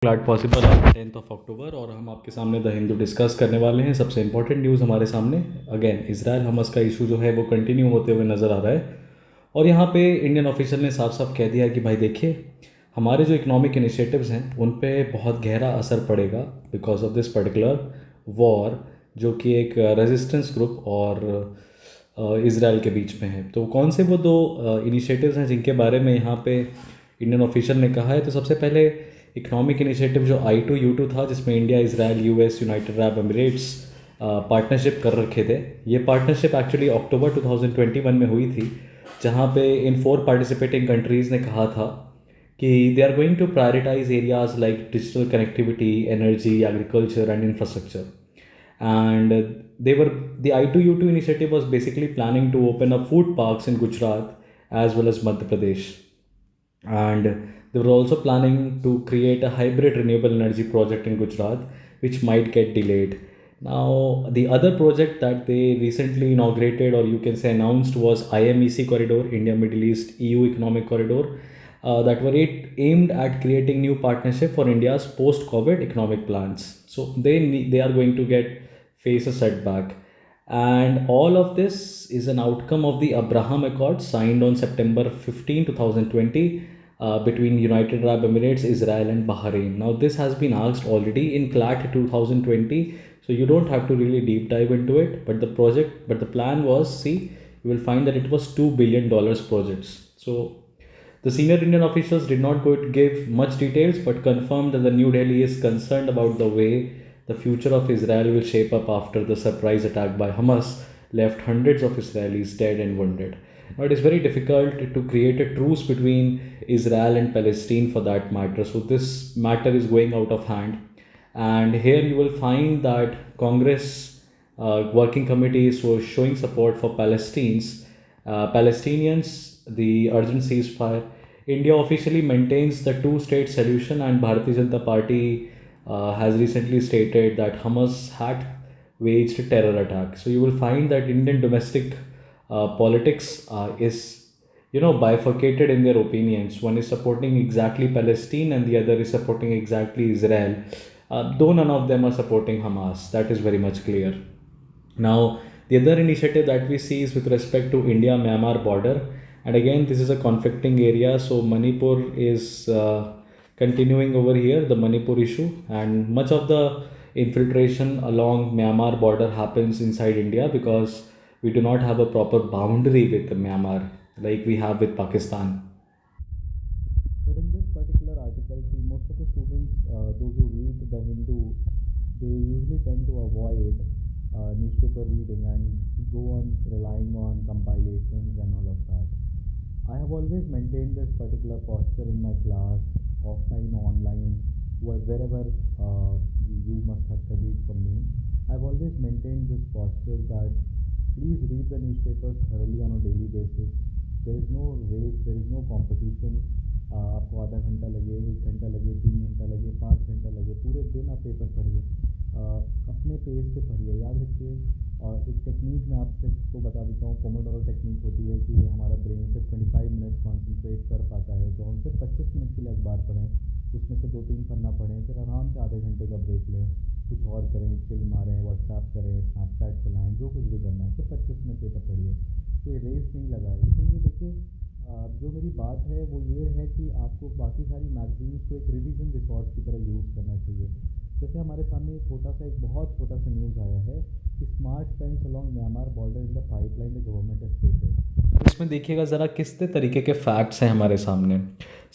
CLAT possible है 10 अक्टूबर और हम आपके सामने द हिंदू डिस्कस करने वाले हैं। सबसे इंपॉर्टेंट न्यूज़ हमारे सामने अगेन इसराइल हमस का इशू जो है वो कंटिन्यू होते हुए नज़र आ रहा है। और यहाँ पे इंडियन ऑफिशियल ने साफ साफ कह दिया कि भाई देखिए, हमारे जो इकोनॉमिक इनिशिएटिव्स हैं उन पे बहुत गहरा असर पड़ेगा because of this particular war, जो कि एक रेजिस्टेंस ग्रुप और इसराइल के बीच में है। तो कौन से वो दो इनिशिएटिव्स हैं जिनके बारे में यहाँ पे इंडियन ऑफिशियल ने कहा है? तो सबसे पहले इकोनॉमिक इनिशिएटिव जो I2U2 था, जिसमें India, Israel, US, United Arab Emirates partnership कर रखे थे। ये पार्टनरशिप एक्चुअली अक्टूबर 2021 में हुई थी, जहाँ पे इन 4 पार्टिसिपेटिंग कंट्रीज़ ने कहा था कि they are going to prioritise areas like digital connectivity, energy, agriculture and infrastructure. And the I2U2 initiative was basically planning to open up food parks in Gujarat as well as Madhya Pradesh, and they were also planning to create a hybrid renewable energy project in Gujarat, which might get delayed. Now, the other project that they recently inaugurated, or you can say announced, was IMEC corridor, India Middle East EU economic corridor, that were aimed at creating new partnership for India's post-COVID economic plans. So they are going to face a setback, and all of this is an outcome of the Abraham Accord signed on September 15, 2020, between United Arab Emirates, Israel, and Bahrain. Now, this has been asked already in CLAT 2020, so you don't have to really deep dive into it. But the plan was, see, you will find that it was $2 billion projects. So the senior Indian officials did not go to give much details, but confirmed that the New Delhi is concerned about the way the future of Israel will shape up after the surprise attack by Hamas left hundreds of Israelis dead and wounded. Now, it is very difficult to create a truce between Israel and Palestine for that matter. So, this matter is going out of hand. And here you will find that Congress working committee is showing support for Palestinians, the urgent ceasefire. India officially maintains the two-state solution, and Bharatiya Janata Party has recently stated that Hamas had waged a terror attack. So you will find that Indian domestic politics is, bifurcated in their opinions. One is supporting exactly Palestine, and the other is supporting exactly Israel. Though none of them are supporting Hamas, that is very much clear. Now, the other initiative that we see is with respect to India-Myanmar border. And again, this is a conflicting area. So Manipur is continuing over here, the Manipur issue. And much of the infiltration along Myanmar border happens inside India because we do not have a proper boundary with Myanmar like we have with Pakistan. But in this particular article, see, most of the students, those who read The Hindu, they usually tend to avoid newspaper reading and go on relying on compilations and all of that. I have always maintained this particular posture in my class, offline, online, wherever you must have studied from me. I've always maintained this posture that please read the newspapers thoroughly on a daily basis. There is no race, there is no competition. आपको आधा घंटा लगे, 1 घंटा लगे, 3 घंटा लगे, 5 घंटा लगे, पूरे दिन आप पेपर पढ़िए, अपने पेज पे पढ़िए। याद रखिए, एक टेक्निक मैं आपको बता देता हूँ, पोमोडोरो टेक्निक होती है कि हमारा ब्रेन सिर्फ 25 मिनट कॉन्सेंट्रेट कर पाता है। तो हम सिर्फ 25 मिनट के लिए अखबार पढ़ें, उसमें से 2-3 पन्ना पढ़ें, फिर आराम से आधे घंटे का ब्रेक लें, कुछ और करें, चिल मारें, व्हाट्सएप करें, स्नैपचैट चलाएँ, जो कुछ भी करना है, सिर्फ 25 मिनट पेपर पढ़िए, कोई रेस नहीं लगाए। लेकिन ये देखिए, जो मेरी बात है वो ये है कि आपको बाकी सारी मैगजीन्स को एक रिवीजन रिसोर्स की तरह यूज़ करना चाहिए। जैसे हमारे सामने एक बहुत छोटा सा न्यूज़ आया है कि smart fence along Myanmar border in the pipeline the government has stated. इसमें देखिएगा ज़रा किस तरीके के फैक्ट्स हैं हमारे सामने।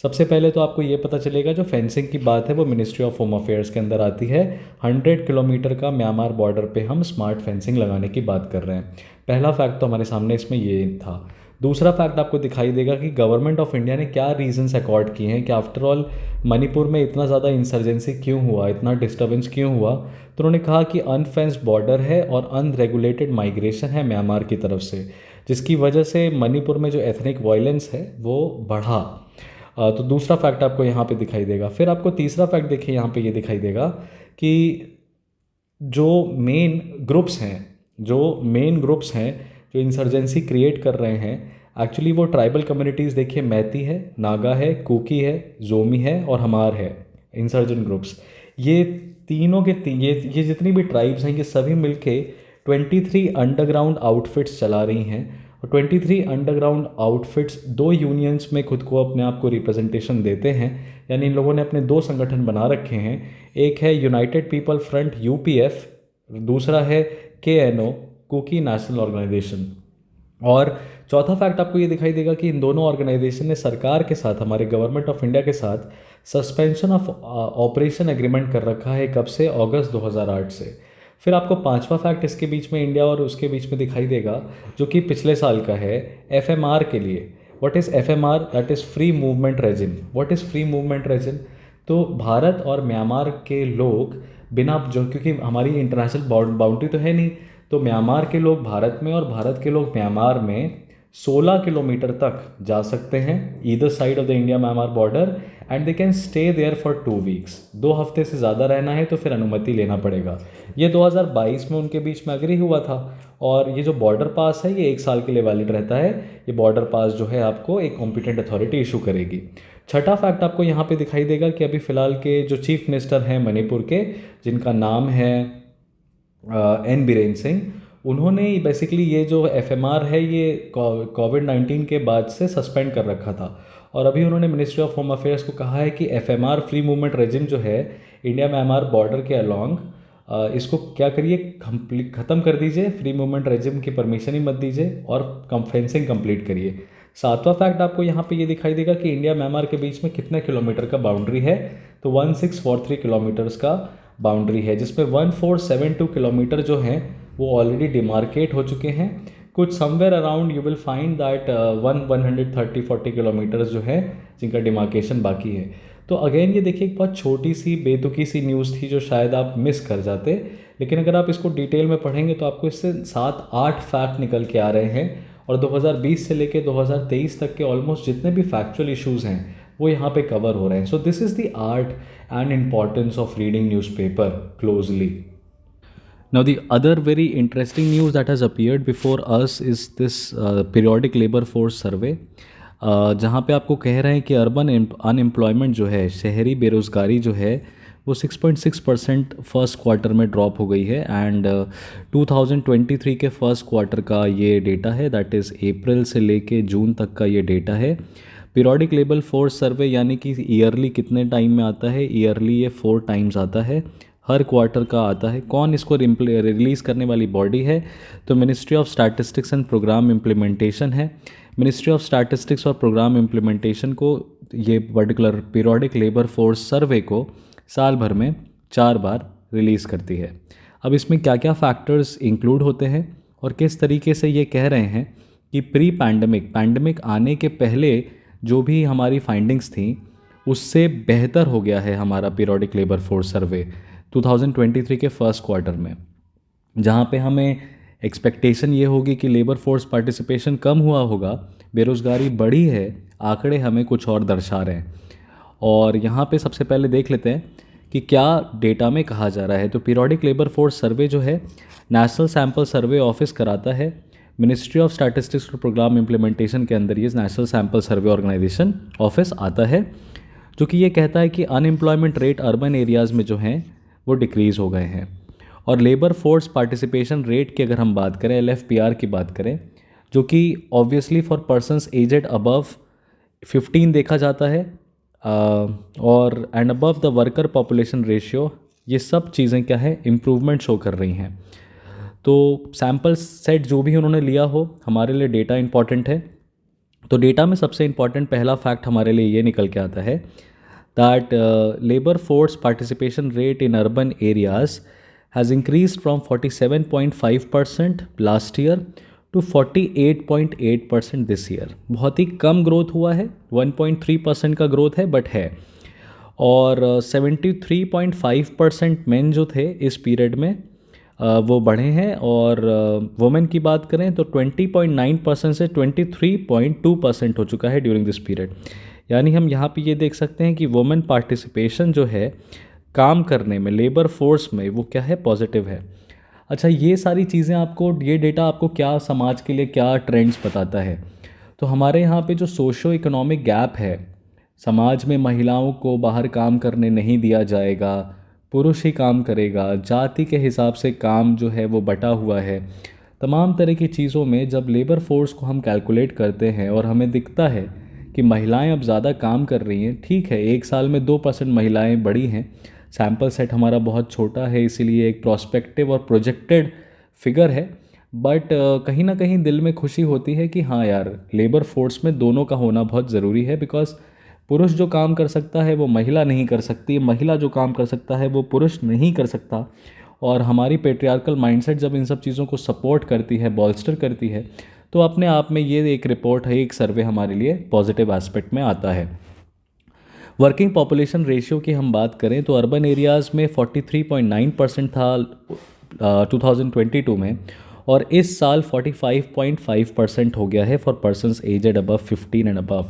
सबसे पहले तो आपको ये पता चलेगा, जो फेंसिंग की बात है वो मिनिस्ट्री ऑफ होम अफेयर्स के अंदर आती है। 100 किलोमीटर का म्यांमार बॉर्डर पे हम स्मार्ट फेंसिंग लगाने की बात कर रहे हैं। पहला फैक्ट तो हमारे सामने इसमें ये था। दूसरा फैक्ट आपको दिखाई देगा कि गवर्नमेंट ऑफ इंडिया ने क्या रीजंस अकॉर्ड किए हैं कि आफ्टर ऑल मणिपुर में इतना ज़्यादा इंसर्जेंसी क्यों हुआ, इतना डिस्टर्बेंस क्यों हुआ। तो उन्होंने कहा कि अनफेंस्ड बॉर्डर है और अनरेगुलेटेड माइग्रेशन है म्यांमार की तरफ से, जिसकी वजह से मणिपुर में जो एथनिक वायलेंस है वो बढ़ा। तो दूसरा फैक्ट आपको यहाँ पे दिखाई देगा। फिर आपको तीसरा फैक्ट देखिए, यहाँ पे ये दिखाई देगा कि जो मेन ग्रुप्स हैं जो इंसर्जेंसी क्रिएट कर रहे हैं, एक्चुअली वो ट्राइबल कम्युनिटीज़ देखिए, मैती है, नागा है, कुकी है, जोमी है और हमार है। इंसर्जेंट ग्रुप्स, ये तीनों के ये जितनी भी ट्राइब्स हैं ये सभी मिलके 23 अंडरग्राउंड आउटफिट्स चला रही हैं। और 23 अंडरग्राउंड आउटफिट्स दो यूनियंस में खुद को अपने आप को रिप्रेजेंटेशन देते हैं, यानी इन लोगों ने अपने दो संगठन बना रखे हैं। एक है यूनाइटेड पीपल फ्रंट यूपीएफ, दूसरा है केएनओ कुकी नेशनल ऑर्गेनाइजेशन। और चौथा फैक्ट आपको ये दिखाई देगा कि इन दोनों ऑर्गेनाइजेशन ने सरकार के साथ, हमारे गवर्नमेंट ऑफ इंडिया के साथ सस्पेंशन ऑफ ऑपरेशन एग्रीमेंट कर रखा है। कब से? अगस्त 2008 से। फिर आपको पांचवा फैक्ट इसके बीच में इंडिया और उसके बीच में दिखाई देगा, जो कि पिछले साल का है एफएमआर के लिए। What is FMR? That is free movement regime. What is free movement regime? तो भारत और म्यांमार के लोग बिना जो, क्योंकि हमारी इंटरनेशनल बाउंड्री तो है नहीं, तो म्यांमार के लोग भारत में और भारत के लोग म्यांमार में 16 किलोमीटर तक जा सकते हैं either side of the India Myanmar border, and they can stay there for 2 weeks. 2 हफ्ते से ज़्यादा रहना है तो फिर अनुमति लेना पड़ेगा। ये 2022 में उनके बीच में अग्री हुआ था। और ये जो बॉर्डर पास है ये 1 साल के लिए वैलिड रहता है। ये बॉर्डर पास जो है आपको एक कॉम्पिटेंट अथॉरिटी इशू करेगी। छठा फैक्ट आपको यहाँ पे दिखाई देगा कि अभी फ़िलहाल के जो चीफ मिनिस्टर हैं मणिपुर के, जिनका नाम है एन बीरेन सिंह, उन्होंने बेसिकली ये जो एफएमआर है ये कोविड-19 के बाद से सस्पेंड कर रखा था। और अभी उन्होंने मिनिस्ट्री ऑफ होम अफेयर्स को कहा है कि एफएमआर फ्री मूवमेंट रेजिम जो है इंडिया म्यांमार बॉर्डर के अलॉन्ग, इसको क्या करिए, ख़त्म कर दीजिए। फ्री मूवमेंट रेजिम की परमिशन ही मत दीजिए और फेंसिंग कंप्लीट करिए। सातवां फैक्ट आपको यहाँ पे ये दिखाई देगा कि इंडिया म्यांमार के बीच में कितने किलोमीटर का बाउंड्री है, तो 1643 किलोमीटर्स का बाउंड्री है, जिसमें 1472 किलोमीटर जो हैं वो ऑलरेडी डिमार्केट हो चुके हैं। कुछ somewhere around you will find that 130-40 kilometres जो है जिनका डिमार्केशन बाकी है। तो अगेन ये देखिए एक बहुत छोटी सी बेतुकी सी न्यूज़ थी जो शायद आप मिस कर जाते, लेकिन अगर आप इसको डिटेल में पढ़ेंगे तो आपको इससे 7-8 फैक्ट निकल के आ रहे हैं। और 2020 से लेके 2023 तक के ऑलमोस्ट जितने भी फैक्चुअल इश्यूज़ हैं वो यहाँ पे कवर हो रहे हैं। So this is the art and importance of reading newspaper closely. Now, the other very interesting news that has appeared before us is this periodic labor force survey, जहाँ पे आपको कह रहे हैं कि अर्बन अनएम्प्लॉयमेंट जो है, शहरी बेरोज़गारी जो है वो 6.6% फर्स्ट क्वार्टर में ड्रॉप हो गई है। एंड 2023 के फर्स्ट क्वार्टर का ये डेटा है, दैट इज़ अप्रैल से लेके जून तक का ये डेटा है। पीरियोडिक लेबर फोर्स सर्वे यानी कि ईयरली कितने टाइम में आता है? ईयरली ये 4 टाइम्स आता है, हर क्वार्टर का आता है। कौन इसको रिलीज़ करने वाली बॉडी है? तो ministry of statistics and programme implementation है। मिनिस्ट्री ऑफ स्टैटिस्टिक्स और प्रोग्राम इम्प्लीमेंटेशन को ये particular periodic labour force survey को साल भर में 4 बार रिलीज़ करती है। अब इसमें क्या क्या फैक्टर्स इंक्लूड होते हैं और किस तरीके से ये कह रहे हैं कि प्री पैंडमिक आने के पहले जो भी हमारी फाइंडिंग्स थी उससे बेहतर हो गया है हमारा पीरियोडिक लेबर फोर्स सर्वे 2023 के फर्स्ट क्वार्टर में, जहाँ पे हमें एक्सपेक्टेशन ये होगी कि लेबर फोर्स पार्टिसिपेशन कम हुआ होगा, बेरोज़गारी बढ़ी है, आंकड़े हमें कुछ और दर्शा रहे हैं। और यहाँ पे सबसे पहले देख लेते हैं कि क्या डेटा में कहा जा रहा है। तो पीरियोडिक लेबर फोर्स सर्वे जो है नेशनल सैम्पल सर्वे ऑफिस कराता है। मिनिस्ट्री ऑफ स्टैटिस्टिक्स और प्रोग्राम इम्प्लीमेंटेशन के अंदर ये नेशनल सैम्पल सर्वे ऑर्गेनाइजेशन ऑफिस आता है, जो कि ये कहता है कि अनएम्प्लॉयमेंट रेट अर्बन एरियाज़ में जो हैं वो डिक्रीज़ हो गए हैं। और लेबर फोर्स पार्टिसिपेशन रेट की अगर हम बात करें, LFPR की बात करें, जो कि obviously for persons aged above 15 देखा जाता है, और and above the worker population ratio, ये सब चीज़ें क्या है, इम्प्रूवमेंट शो कर रही हैं। तो सैम्पल सेट जो भी उन्होंने लिया हो, हमारे लिए डेटा इंपॉर्टेंट है। तो डेटा में सबसे इंपॉर्टेंट पहला फैक्ट हमारे लिए ये निकल के आता है that labour force participation rate in urban areas has increased from 47.5% last year to 48.8% this year। बहुत ही कम ग्रोथ हुआ है, 1.3% का ग्रोथ है बट है। और 73.5% मेन जो थे इस पीरियड में वो बढ़े हैं। और वुमेन की बात करें तो 20.9% से 23.2% हो चुका है ड्यूरिंग दिस पीरियड। यानी हम यहाँ पे ये देख सकते हैं कि वुमेन पार्टिसिपेशन जो है काम करने में, लेबर फोर्स में, वो क्या है, पॉजिटिव है। अच्छा, ये सारी चीज़ें आपको, ये डेटा आपको क्या समाज के लिए क्या ट्रेंड्स बताता है? तो हमारे यहाँ पे जो सोशो इकोनॉमिक गैप है, समाज में महिलाओं को बाहर काम करने नहीं दिया जाएगा, पुरुष ही काम करेगा, जाति के हिसाब से काम जो है वो बटा हुआ है। तमाम तरह की चीज़ों में जब लेबर फोर्स को हम कैलकुलेट करते हैं और हमें दिखता है कि महिलाएं अब ज़्यादा काम कर रही हैं, ठीक है, एक साल में 2% महिलाएं बढ़ी हैं, सैम्पल सेट हमारा बहुत छोटा है, इसीलिए एक प्रोस्पेक्टिव और प्रोजेक्टेड फिगर है, बट कहीं ना कहीं दिल में खुशी होती है कि हाँ यार, लेबर फोर्स में दोनों का होना बहुत ज़रूरी है। बिकॉज पुरुष जो काम कर सकता है वो महिला नहीं कर सकती, महिला जो काम कर सकता है वो पुरुष नहीं कर सकता। और हमारी पेट्रियार्कल माइंडसेट जब इन सब चीज़ों को सपोर्ट करती है, बॉल्स्टर करती है, तो अपने आप में ये एक रिपोर्ट है, एक सर्वे हमारे लिए पॉजिटिव एस्पेक्ट में आता है। वर्किंग पॉपुलेशन रेशियो की हम बात करें तो अर्बन एरियाज़ में 43.9% था 2022 में, और इस साल 45.5% हो गया है for persons aged above 15 and above.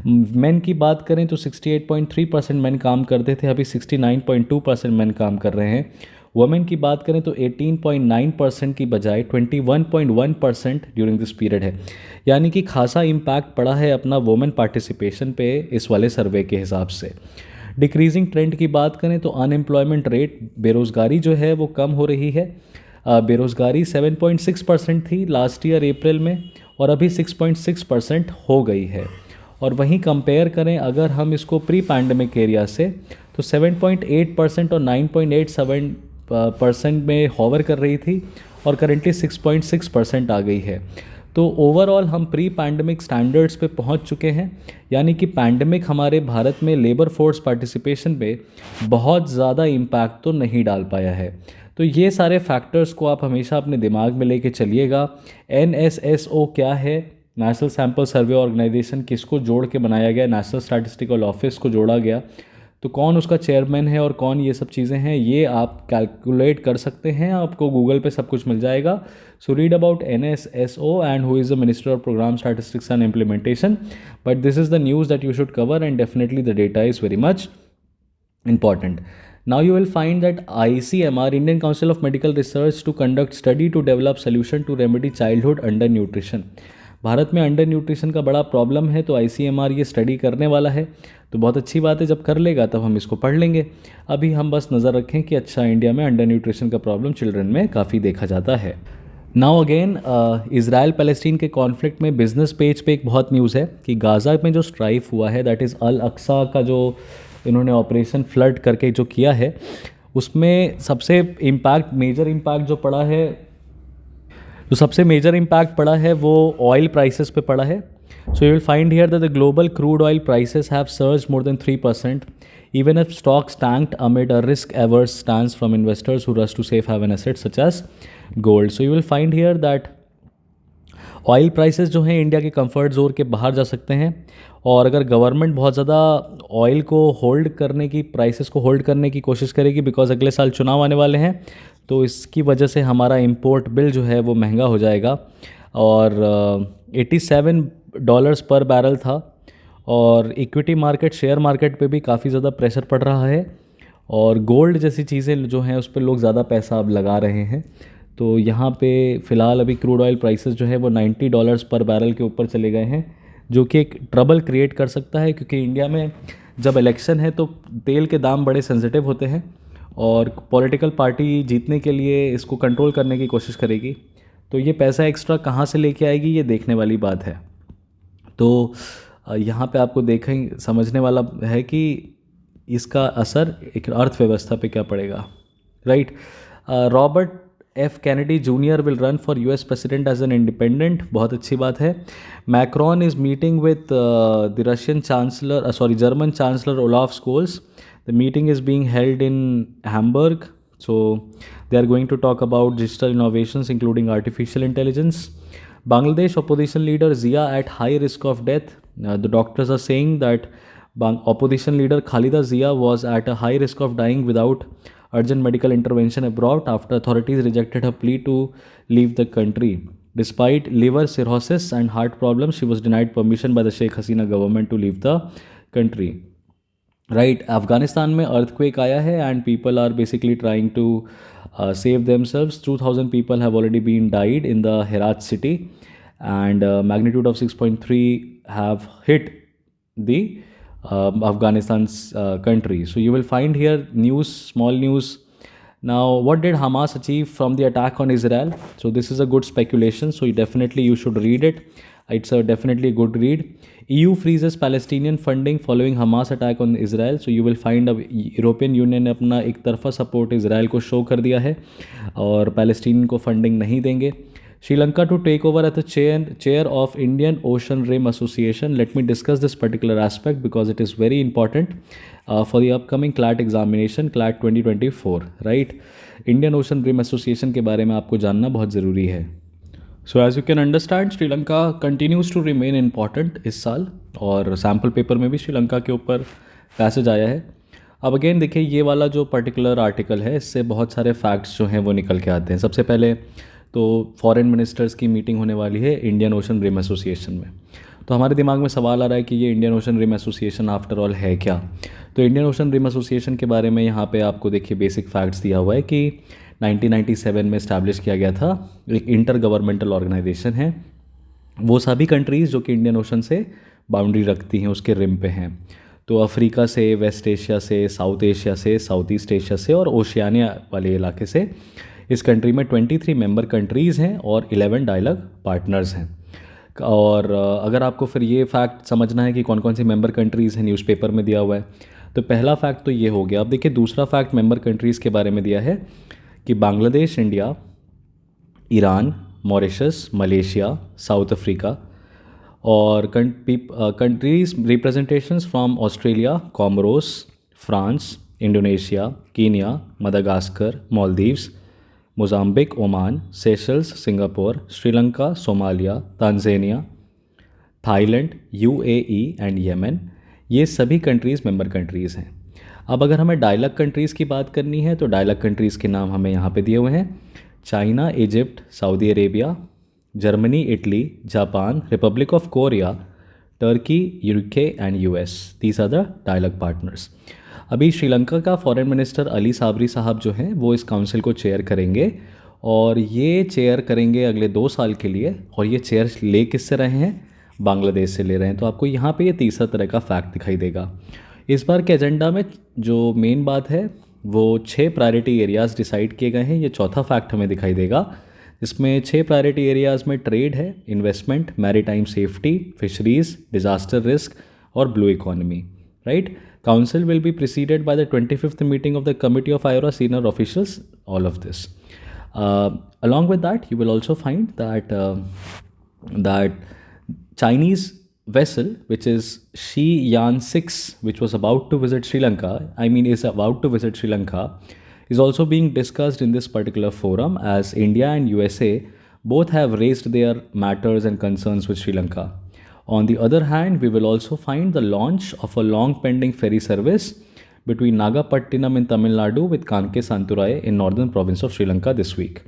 Men की बात करें तो 68.3% मेन काम करते थे, अभी 69.2% मेन काम कर रहे हैं। वुमेन की बात करें तो 18.9% की बजाय 21.1% ड्यूरिंग दिस पीरियड है। यानी कि खासा इम्पैक्ट पड़ा है अपना वुमेन पार्टिसिपेशन पे इस वाले सर्वे के हिसाब से। डिक्रीजिंग ट्रेंड की बात करें तो अनएम्प्लॉयमेंट रेट, बेरोज़गारी जो है वो कम हो रही है। बेरोज़गारी 7.6% थी लास्ट ईयर अप्रैल में, और अभी 6.6% हो गई है। और वहीं कंपेयर करें अगर हम इसको प्री पैंडमिक एरिया से, तो 7.8% और 9.87% में हॉवर कर रही थी, और करेंटली 6.6% आ गई है। तो ओवरऑल हम प्री पैंडमिक स्टैंडर्ड्स पे पहुंच चुके हैं। यानी कि पैंडमिक हमारे भारत में लेबर फोर्स पार्टिसिपेशन पे बहुत ज़्यादा इम्पैक्ट तो नहीं डाल पाया है। तो ये सारे फैक्टर्स को आप हमेशा अपने दिमाग में लेके चलिएगा। NSSO क्या है, नेशनल सैम्पल सर्वे ऑर्गेनाइजेशन, किसको जोड़ के बनाया गया, नेशनल स्टैटिस्टिकल ऑफिस को जोड़ा गया, तो कौन उसका चेयरमैन है और कौन ये सब चीज़ें हैं, ये आप कैलकुलेट कर सकते हैं, आपको गूगल पे सब कुछ मिल जाएगा। So read about NSSO and who is the minister of programme statistics and implementation, but this is the news that you should cover, and definitely the data is very much important. Now you will find that ICMR, Indian Council of Medical Research, to conduct study to develop solution to remedy childhood undernutrition. Bharat में under nutrition का बड़ा problem है, तो ICMR ये study करने वाला है। तो बहुत अच्छी बात है, जब कर लेगा तब हम इसको पढ़ लेंगे। अभी हम बस नज़र रखें कि अच्छा, इंडिया में अंडर न्यूट्रिशन का प्रॉब्लम चिल्ड्रन में काफ़ी देखा जाता है। नाउ अगेन, इसराइल पैलेस्टीन के कॉन्फ्लिक्ट में बिजनेस पेज पे एक बहुत न्यूज़ है कि गाज़ा में जो स्ट्राइक हुआ है, दैट इज़ अल अक्सा का जो इन्होंने ऑपरेशन फ्लड करके जो किया है, उसमें सबसे मेजर इम्पैक्ट जो पड़ा है, जो सबसे मेजर इम्पैक्ट पड़ा है वो ऑयल प्राइसेस पे पड़ा है। So you will find here that the global crude oil prices have surged more than 3%, even if stocks tanked amid a risk-averse stance from investors who rush to safe haven assets such as gold. So you will find here that oil prices जो हैं India के comfort zone के बाहर जा सकते हैं, और अगर गवर्नमेंट बहुत ज़्यादा ऑयल को होल्ड करने की, प्राइसेस को होल्ड करने की कोशिश करेगी, बिकॉज अगले साल चुनाव आने वाले हैं, तो इसकी वजह से हमारा इंपोर्ट बिल जो है वो महंगा हो जाएगा। और $87 पर बैरल था, और इक्विटी मार्केट, शेयर मार्केट पे भी काफ़ी ज़्यादा प्रेशर पड़ रहा है, और गोल्ड जैसी चीज़ें जो हैं उस पर लोग ज़्यादा पैसा अब लगा रहे हैं। तो यहाँ पे फ़िलहाल अभी क्रूड ऑयल प्राइसेस जो है वो $90 पर बैरल के ऊपर चले गए हैं, जो कि एक ट्रबल क्रिएट कर सकता है, क्योंकि इंडिया में जब इलेक्शन है तो तेल के दाम बड़े सेंसिटिव होते हैं, और पॉलिटिकल पार्टी जीतने के लिए इसको कंट्रोल करने की कोशिश करेगी। तो ये पैसा एक्स्ट्रा कहाँ से लेके आएगी, ये देखने वाली बात है। तो यहाँ पे आपको देखें, समझने वाला है कि इसका असर एक अर्थव्यवस्था पे क्या पड़ेगा, right. Robert F. Kennedy Jr. will run for US president as an independent, बहुत अच्छी बात है। Macron is meeting with the German Chancellor Olaf Scholz. The meeting is being held in Hamburg. So they are going to talk about digital innovations, including artificial intelligence. Bangladesh opposition leader Zia at high risk of death. The doctors are saying that opposition leader Khalida Zia was at a high risk of dying without urgent medical intervention abroad after authorities rejected her plea to leave the country. Despite liver cirrhosis and heart problems, she was denied permission by the Sheikh Hasina government to leave the country. Right, Afghanistan में earthquake आया है and people are basically trying to save themselves. 2,000 people have already been died in the Herat city, and magnitude of 6.3 have hit the Afghanistan's country. So you will find here news, small news. Now, what did Hamas achieve from the attack on Israel? So this is a good speculation. So definitely you should read it. It's a definitely a good read. EU freezes Palestinian funding following Hamas attack on Israel. So you will find अब European union ने अपना एक तरफा support Israel को show कर दिया है और पैलेस्टीन को फंडिंग नहीं देंगे. Sri Lanka to take over as the chair of Indian Ocean Rim Association. Let me discuss this particular aspect because it is very important for the upcoming CLAT examination, CLAT 2024, right? Indian Ocean Rim Association के बारे में आपको जानना बहुत ज़रूरी है. So as you can understand, Sri Lanka continues to remain important इस साल और सैम्पल पेपर में भी श्रीलंका के ऊपर पैसेज आया है. अब अगेन देखिए ये वाला जो पर्टिकुलर आर्टिकल है इससे बहुत सारे फैक्ट्स जो हैं वो निकल के आते हैं. सबसे पहले तो फॉरेन मिनिस्टर्स की मीटिंग होने वाली है इंडियन ओशन रिम एसोसिएशन में. तो हमारे दिमाग में सवाल आ रहा है कि ये Indian Ocean Rim Association after all है क्या. तो इंडियन ओशन रिम एसोसिएशन के बारे में यहाँ पे आपको देखिए बेसिक फैक्ट्स दिया हुआ है कि 1997 में इस्टेब्लिश किया गया था. एक इंटर गवर्नमेंटल ऑर्गेनाइजेशन है. वो सभी कंट्रीज़ जो कि इंडियन ओशन से बाउंड्री रखती हैं उसके रिम पे हैं. तो अफ्रीका से, वेस्ट एशिया से, साउथ एशिया से, साउथ ईस्ट एशिया से और ओशियानिया वाले इलाके से इस कंट्री में 23 मेंबर कंट्रीज़ हैं और 11 डायलॉग पार्टनर्स हैं. और अगर आपको फिर ये फैक्ट समझना है कि कौन कौन सी मेंबर कंट्रीज़ हैं न्यूज़पेपर में दिया हुआ है. तो पहला फैक्ट तो ये हो गया. अब देखिए दूसरा फैक्ट मेंबर कंट्रीज़ के बारे में दिया है कि Bangladesh, India, Iran, Mauritius, Malaysia, South Africa और countries representations from Australia, Comoros, France, Indonesia, Kenya, Madagascar, Maldives, Mozambique, Oman, Seychelles, Singapore, Sri Lanka, Somalia, Tanzania, Thailand, UAE and Yemen, ये सभी कंट्रीज़ मेंबर कंट्रीज़ हैं. अब अगर हमें डायलॉग कंट्रीज़ की बात करनी है तो डायलॉग कंट्रीज़ के नाम हमें यहाँ पे दिए हुए हैं. China, Egypt, Saudi Arabia, Germany, Italy, Japan, Republic of Korea, Turkey, UK and US. These are the dialogue partners. अभी श्रीलंका का फॉरेन मिनिस्टर अली साबरी साहब जो हैं वो इस काउंसिल को चेयर करेंगे और ये चेयर करेंगे अगले 2 साल के लिए. और ये चेयर ले किससे रहे हैं? बांग्लादेश से ले रहे हैं. तो आपको यहाँ पे ये तीसरा तरह का फैक्ट दिखाई देगा. इस बार के एजेंडा में जो मेन बात है वो 6 प्रायोरिटी एरियाज़ डिसाइड किए गए हैं. ये चौथा फैक्ट हमें दिखाई देगा. इसमें 6 प्रायोरिटी एरियाज़ में ट्रेड है, investment, maritime safety, fisheries, disaster risk और blue economy, right. Council will be preceded by the 25th meeting of the Committee of IORA senior officials, all of this. Along with that, you will also find that Chinese vessel, which is Xi'an 6, which was about to visit Sri Lanka, is about to visit Sri Lanka, is also being discussed in this particular forum as India and USA both have raised their matters and concerns with Sri Lanka. On the other hand, we will also find the launch of a long pending ferry service between Nagapattinam in Tamil Nadu with Kanke Santurai in northern province of Sri Lanka this week.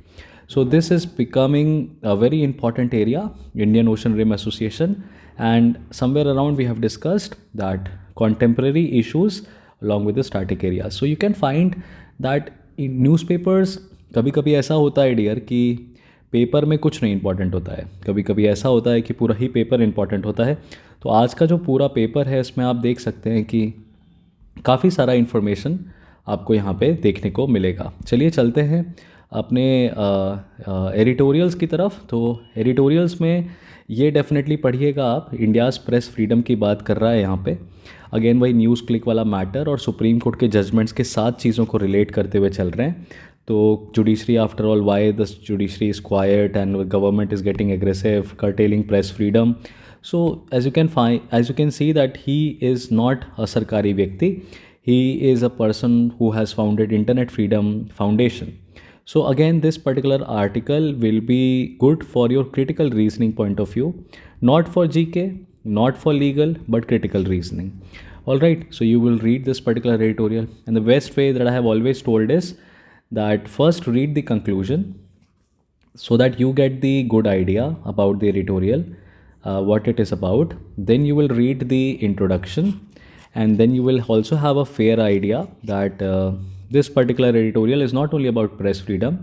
So this is becoming a very important area, Indian Ocean Rim Association, and somewhere around we have discussed that contemporary issues along with the static areas. So you can find that in newspapers कभी कभी ऐसा होता है dear कि paper में कुछ नहीं important होता है. कभी कभी ऐसा होता है कि पूरा ही पेपर इंपॉर्टेंट होता है. तो आज का जो पूरा पेपर है इसमें आप देख सकते हैं कि काफ़ी सारा इन्फॉर्मेशन आपको यहाँ पे देखने को मिलेगा. चलिए चलते हैं अपने एडिटोरियल्स की तरफ. तो एडिटोरियल्स में ये डेफिनेटली पढ़िएगा आप. इंडियाज़ प्रेस फ्रीडम की बात कर रहा है यहाँ पे. अगेन वही न्यूज़ क्लिक वाला मैटर और सुप्रीम कोर्ट के जजमेंट्स के साथ चीज़ों को रिलेट करते हुए चल रहे हैं. तो judiciary after all, why the judiciary is quiet and government is getting aggressive, curtailing press freedom. So as you can see that he is not a सरकारी व्यक्ति. He is a person who has founded Internet Freedom Foundation. So again, this particular article will be good for your critical reasoning point of view, not for GK, not for legal, but critical reasoning. All right, so you will read this particular editorial, and the best way that I have always told is that first read the conclusion so that you get the good idea about the editorial, what it is about. Then you will read the introduction, and then you will also have a fair idea that this particular editorial is not only about press freedom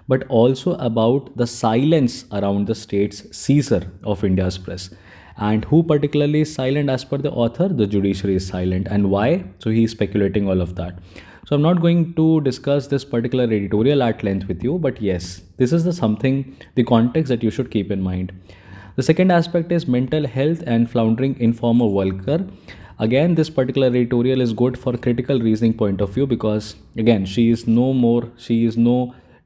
but also about the silence around the state's seizure of India's press. And who particularly is silent as per the author? The judiciary is silent. And why? So he is speculating all of that. So I'm not going to discuss this particular editorial at length with you, but yes, this is the context that you should keep in mind. The second aspect is mental health and floundering informal worker. Again, this particular editorial is good for critical reasoning point of view, because again, she is no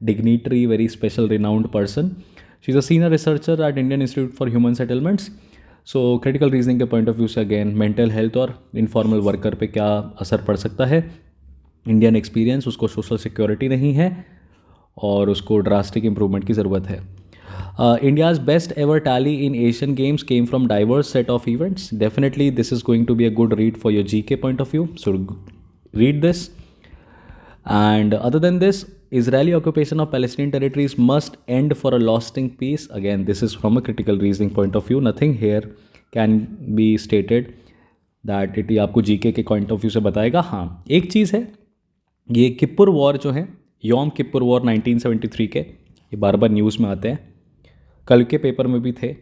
dignitary, very special, renowned person. She's a senior researcher at Indian Institute for Human Settlements. So critical reasoning के point of view से again mental health और informal worker पे क्या असर पड़ सकता है. Indian experience, उसको सोशल सिक्योरिटी नहीं है और उसको ड्रास्टिक इम्प्रूवमेंट की ज़रूरत है. India's best ever tally in Asian Games came from diverse set of events. Definitely, this is going to be a good read for your GK point of view. So read this. And other than this, Israeli occupation of Palestinian territories must end for a lasting peace. Again, this is from a critical reasoning point of view. Nothing here can be stated that it आपको GK के point of view से बताएगा. हाँ, एक चीज़ है, ये Kippur war जो है, योम किप्पुर वॉर 1973 के, ये बार बार न्यूज़ में आते हैं. कल के पेपर में भी थे,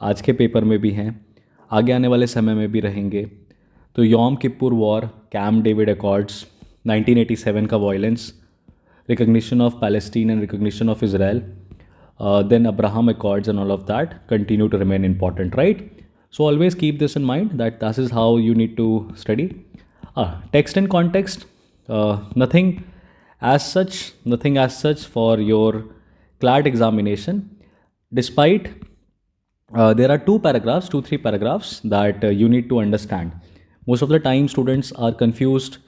आज के पेपर में भी हैं, आगे आने वाले समय में भी रहेंगे. तो योम Kippur war, camp David Accords, 1987 का violence, recognition of Palestine and recognition of Israel, then Abraham Accords and all of that continue to remain important, right? So always keep this in mind, that this is how you need to study. Text and context, nothing as such for your CLAT examination. Despite there are two, three paragraphs that you need to understand. Most of the time students are confused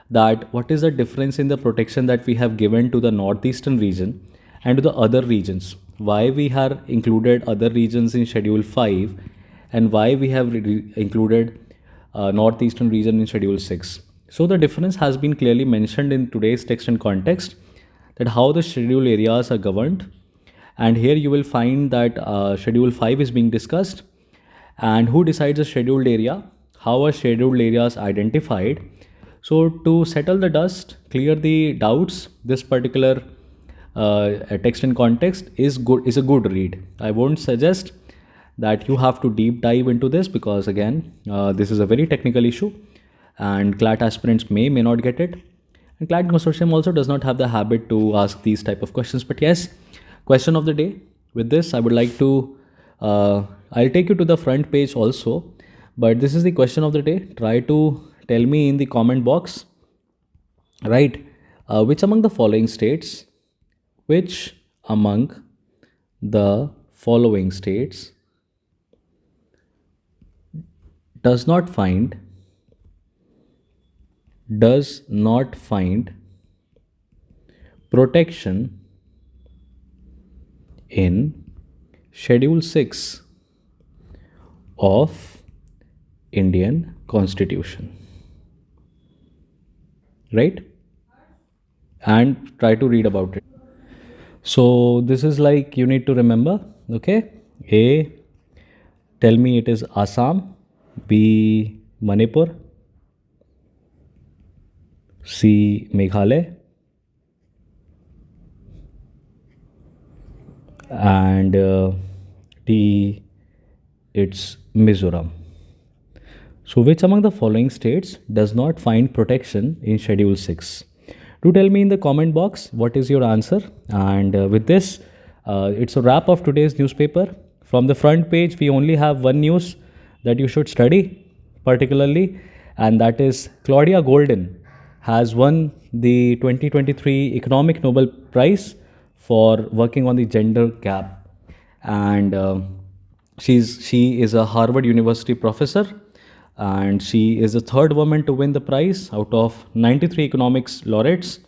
that what is the difference in the protection that we have given to the northeastern region and to the other regions. Why we have included other regions in Schedule 5 and why we have included northeastern region in Schedule 6. So the difference has been clearly mentioned in today's text and context, that how the schedule areas are governed. And here you will find that Schedule 5 is being discussed, and who decides a scheduled area, how are scheduled areas identified. So to settle the dust, clear the doubts, this particular text and context is a good read. I won't suggest that you have to deep dive into this, because again, this is a very technical issue and CLAT aspirants may not get it. And CLAT consortium also does not have the habit to ask these type of questions. But yes, question of the day. With this, I would like to, I'll take you to the front page also, but this is the question of the day. Try to tell me in the comment box, right, which among the following states does not find protection in Schedule 6 of Indian Constitution, right? And try to read about it. So this is like you need to remember, okay? A, tell me it is Assam. B, Manipur. C, Meghalaya. And D, it's Mizoram. So which among the following states does not find protection in Schedule 6? Do tell me in the comment box what is your answer. And with this, it's a wrap of today's newspaper. From the front page, we only have one news that you should study particularly, and that is Claudia Golden has won the 2023 Economic Nobel Prize for working on the gender gap. And she is a Harvard University professor, and she is the third woman to win the prize out of 93 economics laureates.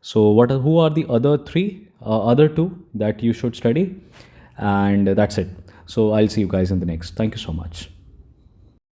So who are the other two that you should study? And that's it. So I'll see you guys in the next. Thank you so much.